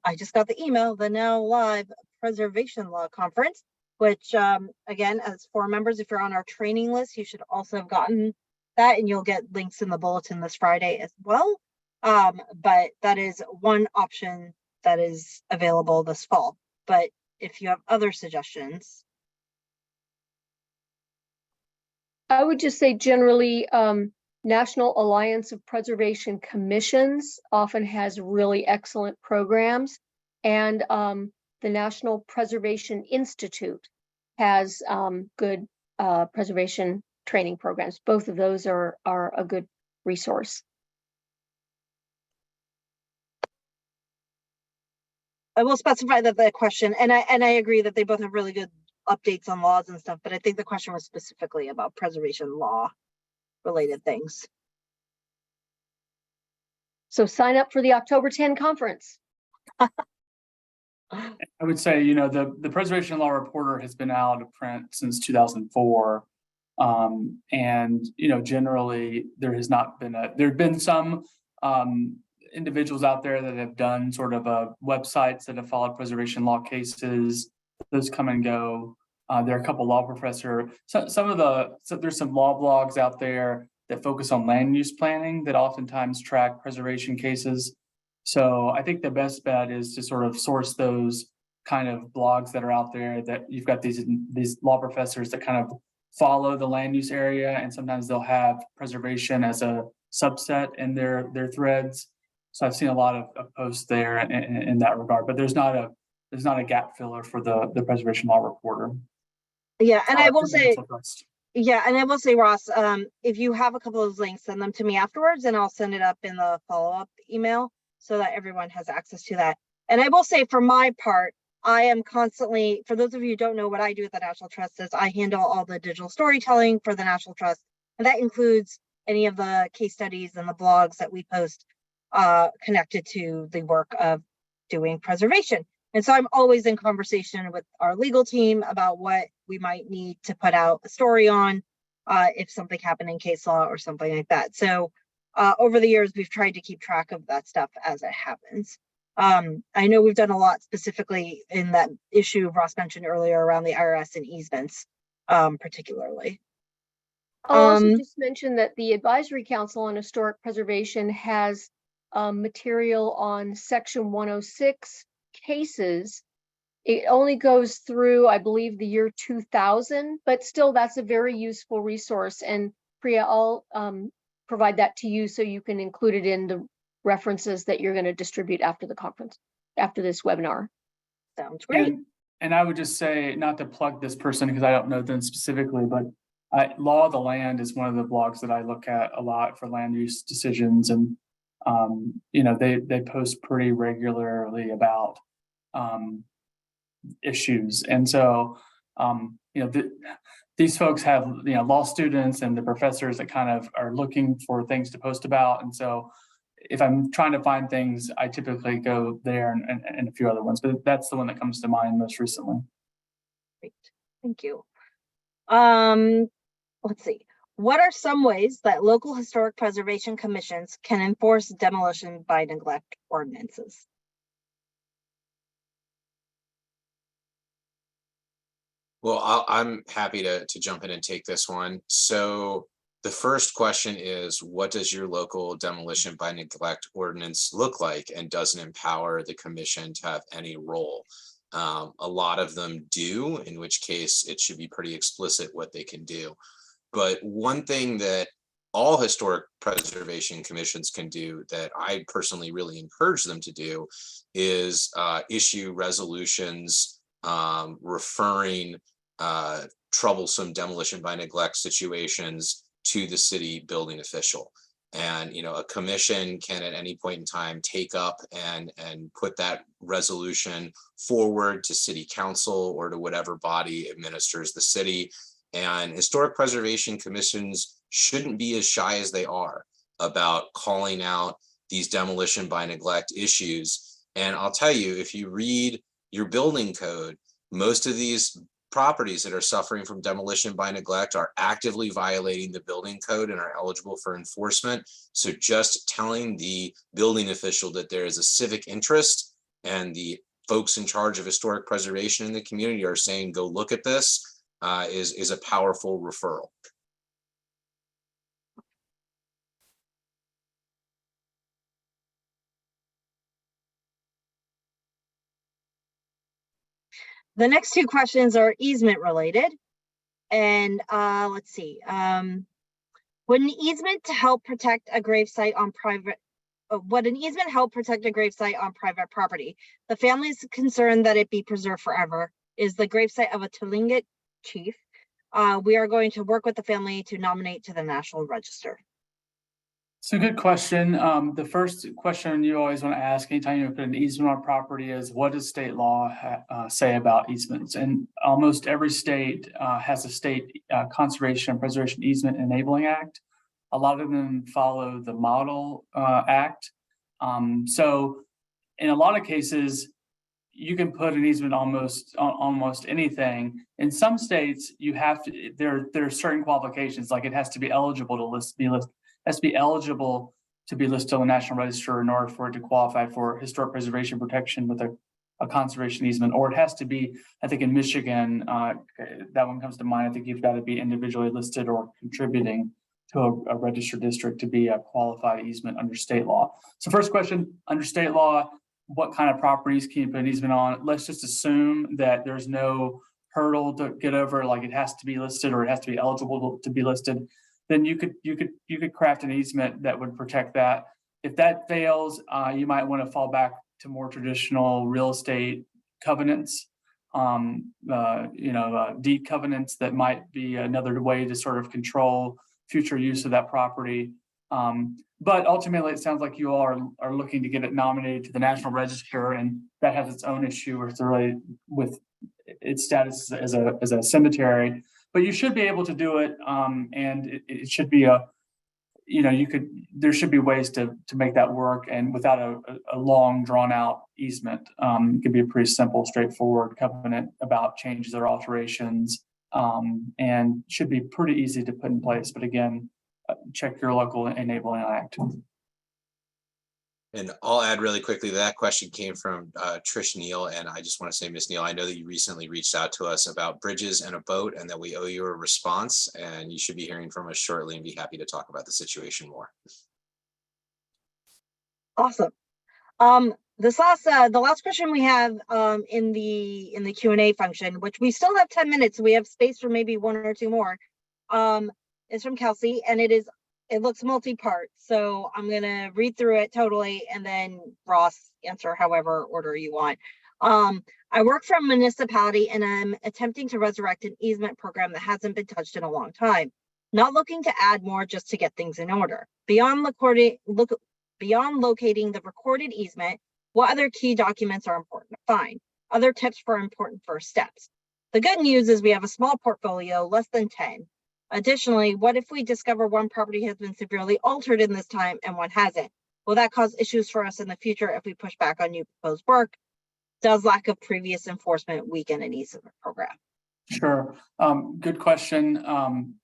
A: I just got the email, the now live preservation law conference, which again, as forum members, if you're on our training list, you should also have gotten that, and you'll get links in the bulletin this Friday as well. But that is one option that is available this fall. But if you have other suggestions.
B: I would just say generally, National Alliance of Preservation Commissions often has really excellent programs, and the National Preservation Institute has good preservation training programs. Both of those are a good resource.
A: I will specify that the question, and I agree that they both have really good updates on laws and stuff, but I think the question was specifically about preservation law related things.
B: So sign up for the October 10 conference.
C: I would say, the Preservation Law Reporter has been out of print since 2004. And, generally there have been some individuals out there that have done sort of websites that have followed preservation law cases. Those come and go. There are a couple law professors. There's some law blogs out there that focus on land use planning that oftentimes track preservation cases. So I think the best bet is to sort of source those kind of blogs that are out there, that you've got these law professors that kind of follow the land use area, and sometimes they'll have preservation as a subset in their threads. So I've seen a lot of posts there in that regard, but there's not a gap filler for the Preservation Law Reporter.
A: Yeah, and I will say, Ross, if you have a couple of those links, send them to me afterwards, and I'll send it up in the follow-up email so that everyone has access to that. And I will say, for my part, I am constantly, for those of you who don't know what I do at the National Trust, is I handle all the digital storytelling for the National Trust, and that includes any of the case studies and the blogs that we post connected to the work of doing preservation. And so I'm always in conversation with our legal team about what we might need to put out a story on if something happened in case law or something like that. So over the years, we've tried to keep track of that stuff as it happens. I know we've done a lot specifically in that issue Ross mentioned earlier around the IRS and easements, particularly.
B: I'll also just mention that the Advisory Council on Historic Preservation has material on Section 106 cases. It only goes through, I believe, the year 2000, but still that's a very useful resource. And Priya, I'll provide that to you so you can include it in the references that you're going to distribute after the conference, after this webinar.
A: Sounds great.
C: And I would just say, not to plug this person because I don't know them specifically, but Law of the Land is one of the blogs that I look at a lot for land use decisions, and they post pretty regularly about issues, and so these folks have law students and the professors that kind of are looking for things to post about, and so if I'm trying to find things, I typically go there and a few other ones, but that's the one that comes to mind most recently.
A: Great, thank you. Let's see. What are some ways that local historic preservation commissions can enforce demolition by neglect ordinances?
D: Well, I'm happy to jump in and take this one. So the first question is, what does your local demolition by neglect ordinance look like, and doesn't empower the commission to have any role? A lot of them do, in which case it should be pretty explicit what they can do. But one thing that all historic preservation commissions can do that I personally really encourage them to do is issue resolutions referring troublesome demolition by neglect situations to the city building official. And a commission can at any point in time take up and put that resolution forward to city council or to whatever body administers the city. And historic preservation commissions shouldn't be as shy as they are about calling out these demolition by neglect issues. And I'll tell you, if you read your building code, most of these properties that are suffering from demolition by neglect are actively violating the building code and are eligible for enforcement. So just telling the building official that there is a civic interest and the folks in charge of historic preservation in the community are saying, go look at this, is a powerful referral.
A: The next two questions are easement related. And let's see. Would an easement help protect a gravesite on private property? The family is concerned that it be preserved forever. Is the gravesite of a Tlingit chief. We are going to work with the family to nominate to the National Register.
C: It's a good question. The first question you always want to ask anytime you put an easement on property is, what does state law say about easements? And almost every state has a state conservation and preservation easement enabling act. A lot of them follow the model act. So in a lot of cases, you can put an easement on almost anything. In some states, you have to. There are certain qualifications, like it has to be eligible to be listed. Has to be eligible to be listed on the National Register in order for it to qualify for historic preservation protection with a conservation easement, or it has to be, I think in Michigan, that one comes to mind. I think you've got to be individually listed or contributing to a registered district to be a qualified easement under state law. So first question, under state law, what kind of properties can you put an easement on? Let's just assume that there's no hurdle to get over, like it has to be listed or it has to be eligible to be listed. Then you could craft an easement that would protect that. If that fails, you might want to fall back to more traditional real estate covenants, deed covenants that might be another way to sort of control future use of that property. But ultimately, it sounds like you all are looking to get it nominated to the National Register, and that has its own issue with its status as a cemetery. But you should be able to do it, and it should be there should be ways to make that work, and without a long drawn out easement. It could be a pretty simple, straightforward covenant about changes or alterations, and should be pretty easy to put in place. But again, check your local enabling act.
D: And I'll add really quickly that question came from Trish Neal. And I just want to say, Ms. Neal, I know that you recently reached out to us about bridges and a boat, and that we owe you a response, and you should be hearing from us shortly and be happy to talk about the situation more.
A: Awesome. The last question we have in the Q&A function, which we still have 10 minutes, so we have space for maybe one or two more, is from Kelsey, and it looks multi-part. So I'm gonna read through it totally, and then Ross answer however order you want. I work for a municipality and I'm attempting to resurrect an easement program that hasn't been touched in a long time. Not looking to add more just to get things in order. Beyond locating the recorded easement, what other key documents are important to find? Other tips for important first steps. The good news is we have a small portfolio, less than 10. Additionally, what if we discover one property has been severely altered in this time and one hasn't? Will that cause issues for us in the future if we push back on new proposed work? Does lack of previous enforcement weaken an easement program?
C: Sure. Good question.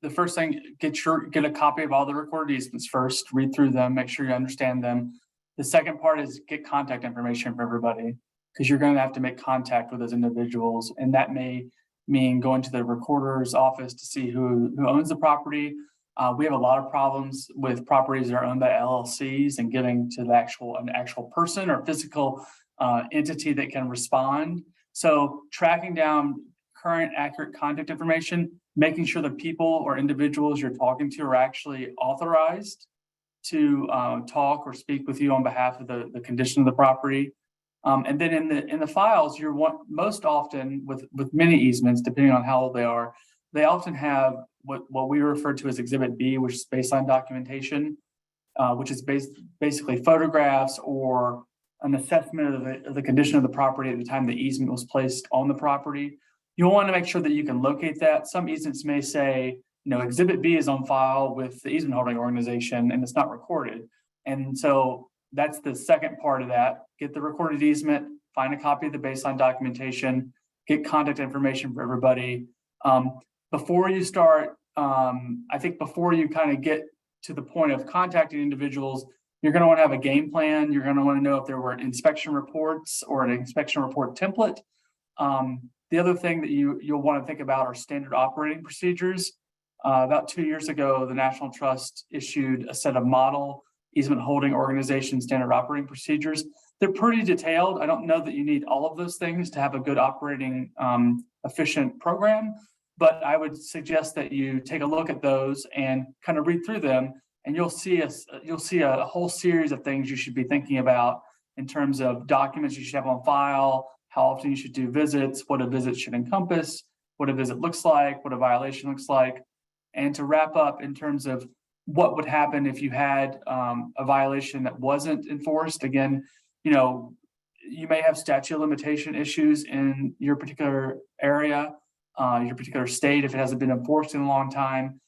C: The first thing, get a copy of all the recorded easements first, read through them, make sure you understand them. The second part is get contact information for everybody, because you're going to have to make contact with those individuals. And that may mean going to the recorder's office to see who owns the property. We have a lot of problems with properties that are owned by LLCs and getting to an actual person or physical entity that can respond. So tracking down current accurate contact information, making sure the people or individuals you're talking to are actually authorized to talk or speak with you on behalf of the condition of the property. And then in the files, most often with many easements, depending on how old they are, they often have what we refer to as Exhibit B, which is baseline documentation, which is basically photographs or an assessment of the condition of the property at the time the easement was placed on the property. You'll want to make sure that you can locate that. Some easements may say, Exhibit B is on file with the easement holding organization and it's not recorded. And so that's the second part of that. Get the recorded easement, find a copy of the baseline documentation, get contact information for everybody. Before you start, I think before you kind of get to the point of contacting individuals, you're going to want to have a game plan. You're going to want to know if there were inspection reports or an inspection report template. The other thing that you'll want to think about are standard operating procedures. About 2 years ago, the National Trust issued a set of model easement holding organization standard operating procedures. They're pretty detailed. I don't know that you need all of those things to have a good operating efficient program, but I would suggest that you take a look at those and kind of read through them, and you'll see a whole series of things you should be thinking about in terms of documents you should have on file, how often you should do visits, what a visit should encompass, what a visit looks like, what a violation looks like. And to wrap up in terms of what would happen if you had a violation that wasn't enforced. Again, you may have statute of limitation issues in your particular area, your particular state, if it hasn't been enforced in a long time.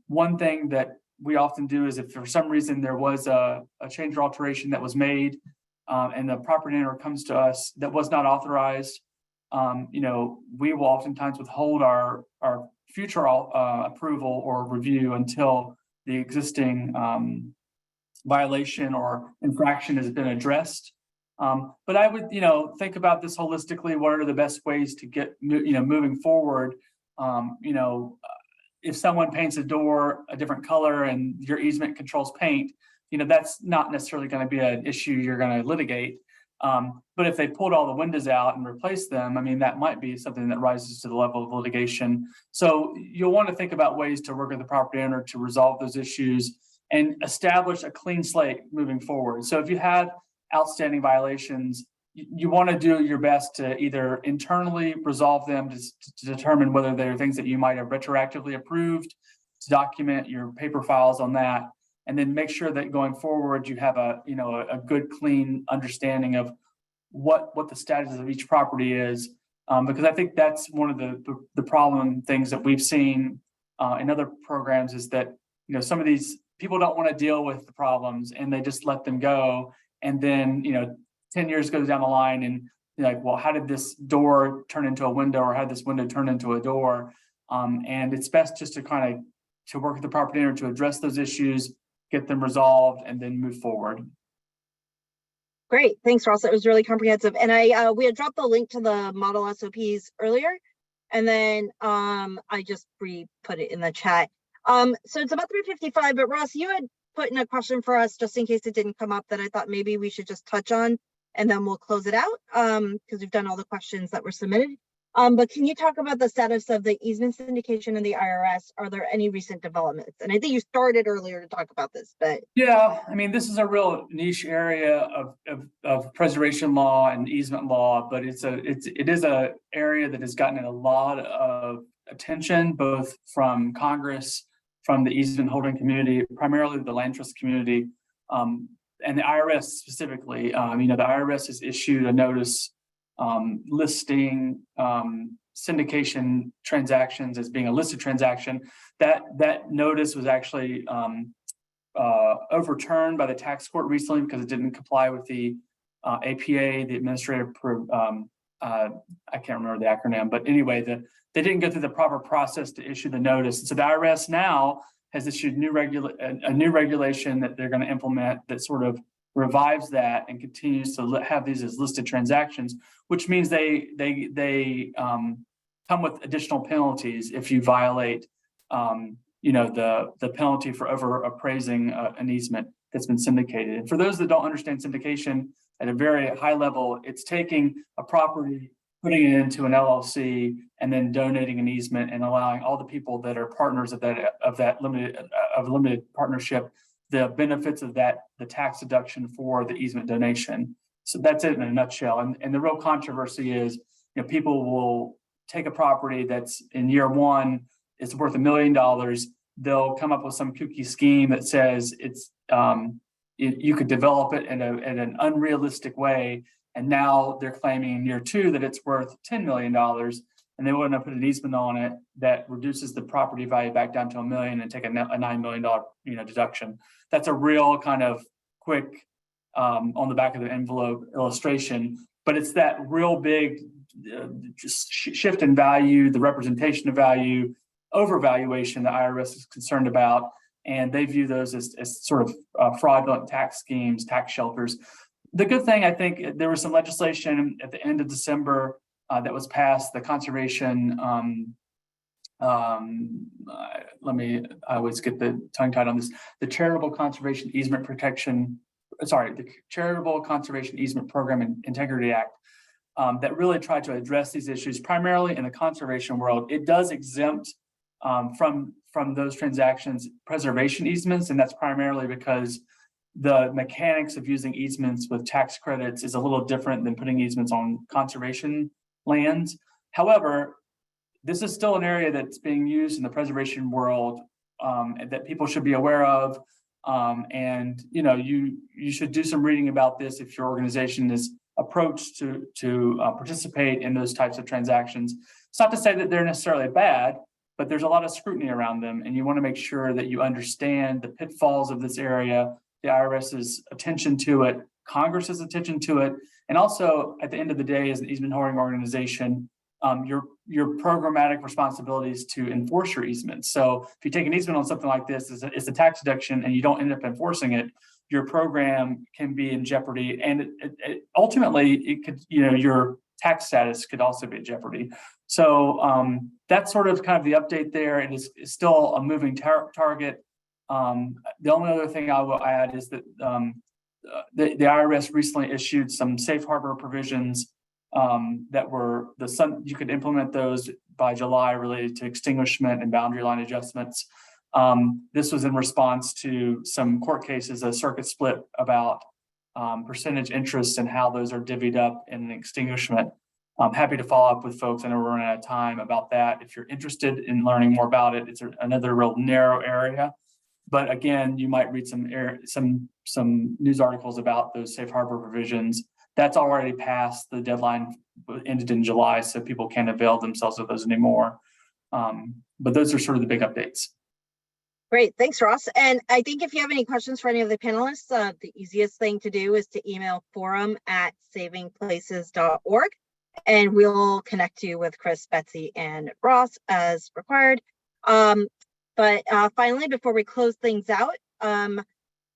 C: One thing that we often do is if for some reason there was a change or alteration that was made and the property owner comes to us that was not authorized, we will oftentimes withhold our future approval or review until the existing violation or infraction has been addressed. But I would, think about this holistically. What are the best ways to get, moving forward? If someone paints a door a different color and your easement controls paint, that's not necessarily going to be an issue you're going to litigate. But if they pulled all the windows out and replaced them, that might be something that rises to the level of litigation. So you'll want to think about ways to work with the property owner to resolve those issues and establish a clean slate moving forward. So if you have outstanding violations, you want to do your best to either internally resolve them to determine whether there are things that you might have retroactively approved, to document your paper files on that, and then make sure that going forward you have a good clean understanding of what the status of each property is, because I think that's one of the problem things that we've seen in other programs is that some of these people don't want to deal with the problems and they just let them go, and then 10 years goes down the line and you're like, well, how did this door turn into a window, or how did this window turn into a door? And it's best just to to work with the property owner to address those issues, get them resolved, and then move forward.
A: Great, thanks, Ross. That was really comprehensive. And we had dropped the link to the model SOPs earlier, and then I just put it in the chat. So it's about 3:55, but Ross, you had put in a question for us just in case it didn't come up that I thought maybe we should just touch on, and then we'll close it out because we've done all the questions that were submitted. But can you talk about the status of the easement syndication in the IRS? Are there any recent developments? And I think you started earlier to talk about this, but
C: Yeah, I mean, this is a real niche area of preservation law and easement law, but it is a area that has gotten a lot of attention, both from Congress, from the easement holding community, primarily the land trust community, and the IRS specifically. The IRS has issued a notice listing syndication transactions as being a listed transaction. That notice was actually overturned by the tax court recently because it didn't comply with the APA, the administrative, I can't remember the acronym, but anyway, they didn't go through the proper process to issue the notice. And so the IRS now has issued a new regulation that they're going to implement that sort of revives that and continues to have these as listed transactions, which means they come with additional penalties if you violate the penalty for over appraising an easement that's been syndicated. And for those that don't understand syndication at a very high level, it's taking a property, putting it into an LLC, and then donating an easement and allowing all the people that are partners of that limited partnership the benefits of that, the tax deduction for the easement donation. So that's it in a nutshell. And the real controversy is, people will take a property that's in year one, it's worth $1 million. They'll come up with some kooky scheme that says you could develop it in an unrealistic way. And now they're claiming in year two that it's worth $10 million. And they want to put an easement on it that reduces the property value back down to $1 million and take a $9 million deduction. That's a real kind of quick on the back of the envelope illustration, but it's that real big just shift in value, the representation of value, overvaluation the IRS is concerned about, and they view those as sort of fraudulent tax schemes, tax shelters. The good thing, I think, there was some legislation at the end of December that was passed, the conservation, I always get the tongue tied on this, the Charitable Conservation Easement the Charitable Conservation Easement Program and Integrity Act that really tried to address these issues primarily in the conservation world. It does exempt from those transactions preservation easements, and that's primarily because the mechanics of using easements with tax credits is a little different than putting easements on conservation lands. However, this is still an area that's being used in the preservation world that people should be aware of. And you should do some reading about this if your organization is approached to participate in those types of transactions. It's not to say that they're necessarily bad, but there's a lot of scrutiny around them, and you want to make sure that you understand the pitfalls of this area, the IRS's attention to it, Congress's attention to it, and also at the end of the day, as an easement holding organization, your programmatic responsibilities to enforce your easements. So if you take an easement on something like this, it's a tax deduction, and you don't end up enforcing it, your program can be in jeopardy, and ultimately it could, your tax status could also be in jeopardy. So that's sort of kind of the update there. It is still a moving target. The only other thing I will add is that the IRS recently issued some safe harbor provisions that were you could implement those by July related to extinguishment and boundary line adjustments. This was in response to some court cases, a circuit split about percentage interest and how those are divvied up in an extinguishment. I'm happy to follow up with folks. I know we're running out of time about that. If you're interested in learning more about it, it's another real narrow area. But again, you might read some news articles about those safe harbor provisions. That's already passed. The deadline ended in July, so people can't avail themselves of those anymore. But those are sort of the big updates.
A: Great, thanks, Ross. And I think if you have any questions for any of the panelists, the easiest thing to do is to email forum@savingplaces.org, and we'll connect you with Chris, Betsy, and Ross as required. But finally, before we close things out,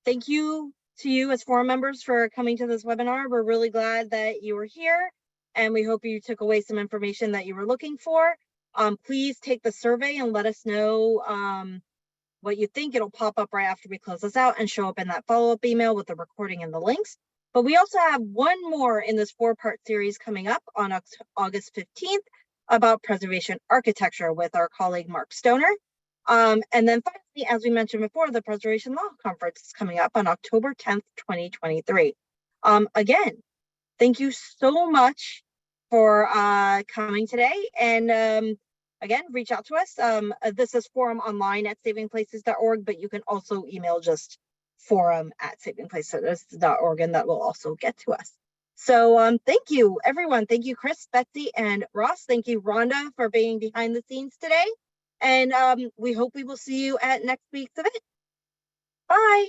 A: thank you to you as forum members for coming to this webinar. We're really glad that you were here, and we hope you took away some information that you were looking for. Please take the survey and let us know what you think. It'll pop up right after we close this out and show up in that follow-up email with the recording and the links. But we also have one more in this 4-part series coming up on August 15th. about preservation architecture with our colleague Mark Stoner. And then finally, as we mentioned before, the Preservation Law Conference is coming up on October 10th, 2023. Again, thank you so much for coming today. And again, reach out to us. This is forumonline@savingplaces.org, but you can also email just forum@savingplaces.org, and that will also get to us. So thank you, everyone. Thank you, Chris, Betsy, and Ross. Thank you, Rhonda, for being behind the scenes today. And we hope we will see you at next week's event. Bye.